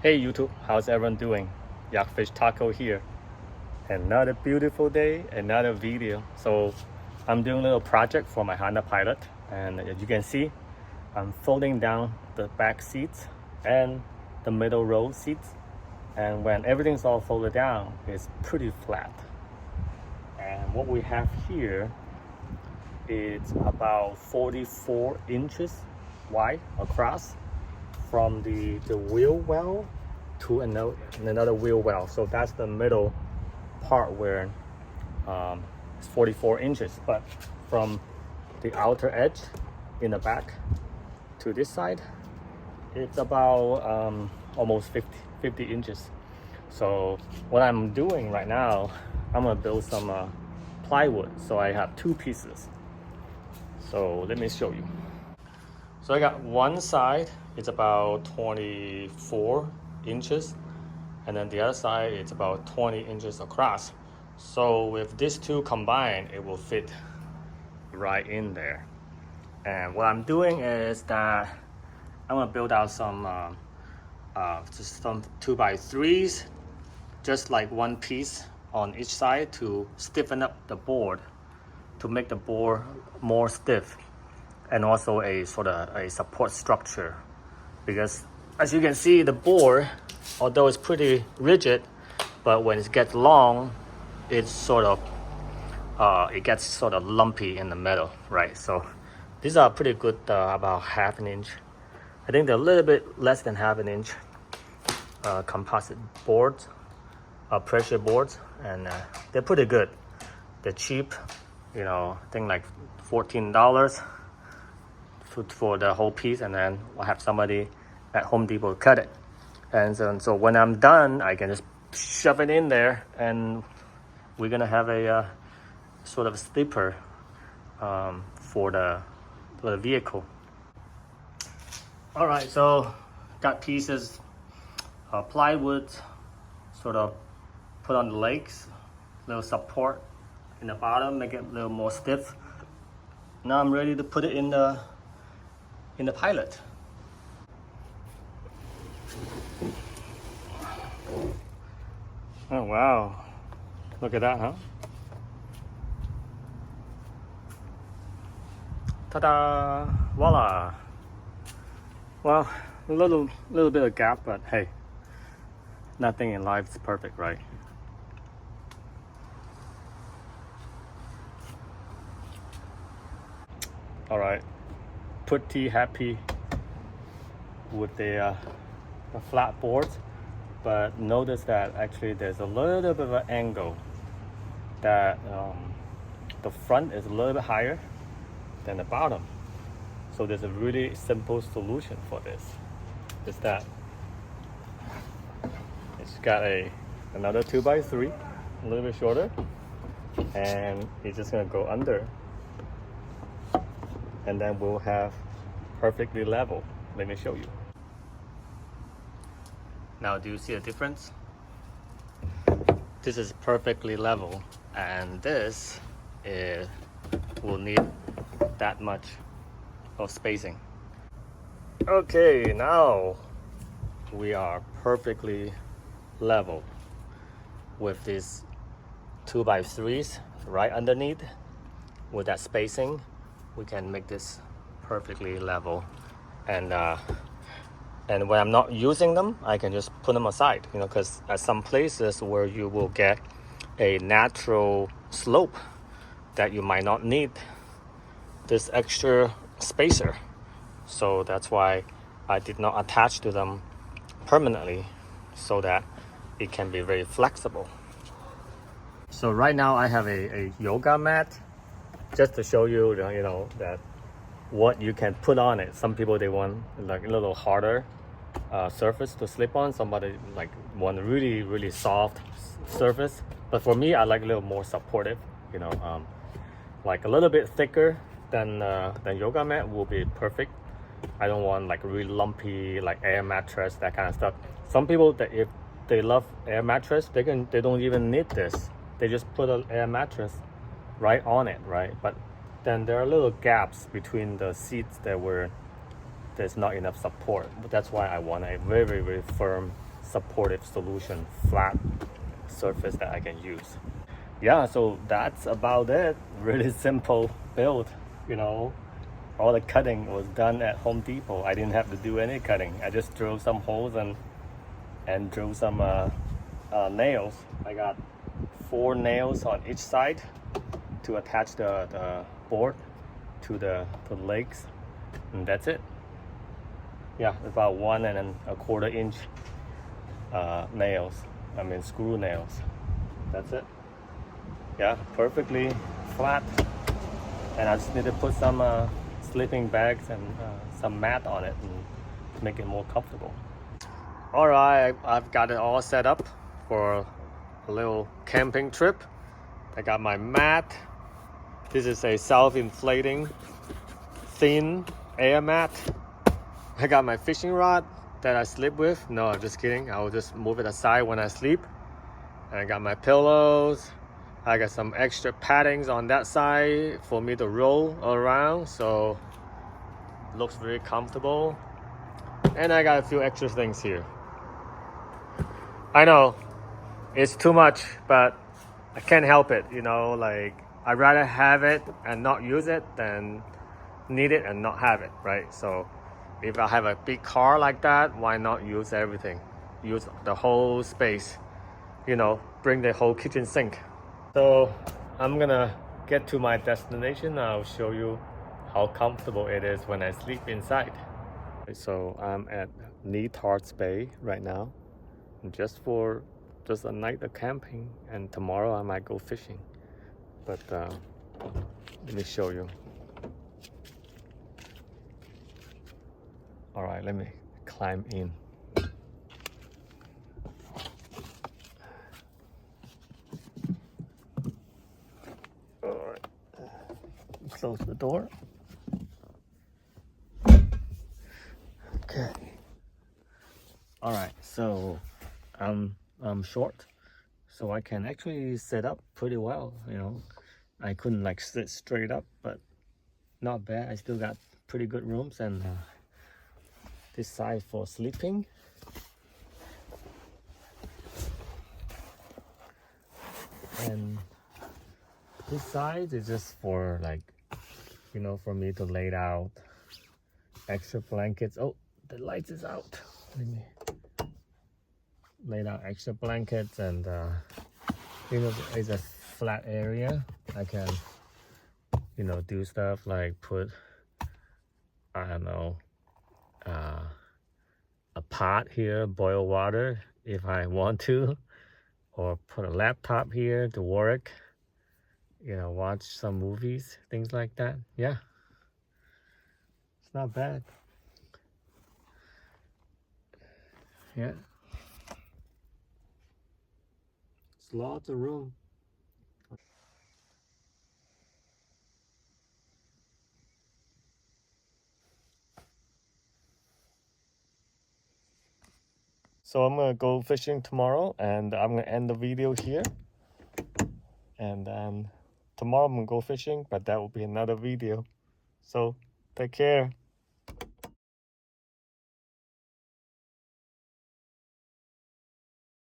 Hey YouTube, how's everyone doing? Yakfish Taco here. Another beautiful day, another video. So I'm doing a little project for my Honda Pilot, and as you can see, I'm folding down the back seats and the middle row seats. And when everything's all folded down, it's pretty flat. And what we have here is about 44 inches wide across from the wheel well to another wheel well. So that's the middle part where it's 44 inches. But from the outer edge in the back to this side, it's about almost 50 inches. So what I'm doing right now, I'm gonna build some plywood. So I have two pieces. So let me show you. So I got one side, it's about 24 inches, and then the other side, it's about 20 inches across. So with these two combined, it will fit right in there. And what I'm doing is that I'm gonna build out some just some 2x3s, just like one piece on each side to stiffen up the board, to make the board more stiff, and also a sort of a support structure. Because as you can see, the board, although it's pretty rigid, but when it gets long, it's sort of it gets sort of lumpy in the middle, right? So these are pretty good, about half an inch. I think they're a little bit less than half an inch composite boards, pressure boards, and they're pretty good. They're cheap, you know, I think like $14 for the whole piece, and then I'll have somebody at Home Depot cut it. And so when I'm done, I can just shove it in there, and we're gonna have a sort of sleeper for the vehicle. All right, so got pieces of plywood, sort of put on the legs, little support in the bottom, make it a little more stiff. Now I'm ready to put it in the Pilot. Oh wow, look at that, huh? Ta-da! Voila! Well, a little bit of gap, but hey, nothing in life is perfect, right? All right, pretty happy with the flat boards, but notice that actually there's a little bit of an angle that the front is a little bit higher than the bottom. So there's a really simple solution for this. Is that it's got another 2x3, a little bit shorter, and it's just gonna go under, and then we'll have perfectly level. Let me show you. Now, do you see a difference? This is perfectly level, and this will need that much of spacing. Okay, now we are perfectly level with these 2x3s right underneath. With that spacing, we can make this perfectly level. And when I'm not using them, I can just put them aside, you know, because at some places where you will get a natural slope that you might not need this extra spacer. So that's why I did not attach to them permanently, so that it can be very flexible. So right now I have a yoga mat, just to show you, you know, that what you can put on it. Some people, they want like a little harder surface to sleep on. Somebody like want a really soft surface. But for me, I like a little more supportive, you know, like a little bit thicker than yoga mat will be perfect. I don't want like really lumpy like air mattress, that kind of stuff. Some people, that if they love air mattress, they don't even need this. They just put an air mattress right on it, right? But then there are little gaps between the seats that there's not enough support. But that's why I want a very firm supportive solution, flat surface that I can use. Yeah, so that's about it. Really simple build, you know. All the cutting was done at Home Depot. I didn't have to do any cutting. I just drilled some holes and drew some nails. I got 4 nails on each side to attach the board to the legs, and that's it. Yeah, about 1¼ inch nails. I mean screw nails. That's it. Yeah, perfectly flat. And I just need to put some sleeping bags and some mat on it and make it more comfortable. All right, I've got it all set up for a little camping trip. I got my mat. This is a self-inflating thin air mat. I got my fishing rod that I sleep with. No, I'm just kidding. I will just move it aside when I sleep. And I got my pillows. I got some extra paddings on that side for me to roll around, so it looks very comfortable. And I got a few extra things here. I know it's too much, but I can't help it, you know, like I'd rather have it and not use it than need it and not have it, right? So if I have a big car like that, why not use everything? Use the whole space, you know, bring the whole kitchen sink. So I'm gonna get to my destination. I'll show you how comfortable it is when I sleep inside. So I'm at Netarts Bay right now, just for just a night of camping, and tomorrow I might go fishing. But let me show you. All right, let me climb in. All right, close the door. Okay. All right, so I'm short, so I can actually sit up pretty well, you know. I couldn't like sit straight up, but not bad. I still got pretty good rooms, and this side for sleeping. And this side is just for like, you know, for me to lay out extra blankets. Oh, the lights is out. Let me lay out extra blankets, and you know, it's a flat area. I can, you know, do stuff like put, I don't know, a pot here, boil water if I want to, or put a laptop here to work, you know, watch some movies, things like that. Yeah, it's not bad. Yeah, it's lots of room. So I'm gonna go fishing tomorrow, and I'm gonna end the video here. And then tomorrow I'm gonna go fishing, but that will be another video. So take care.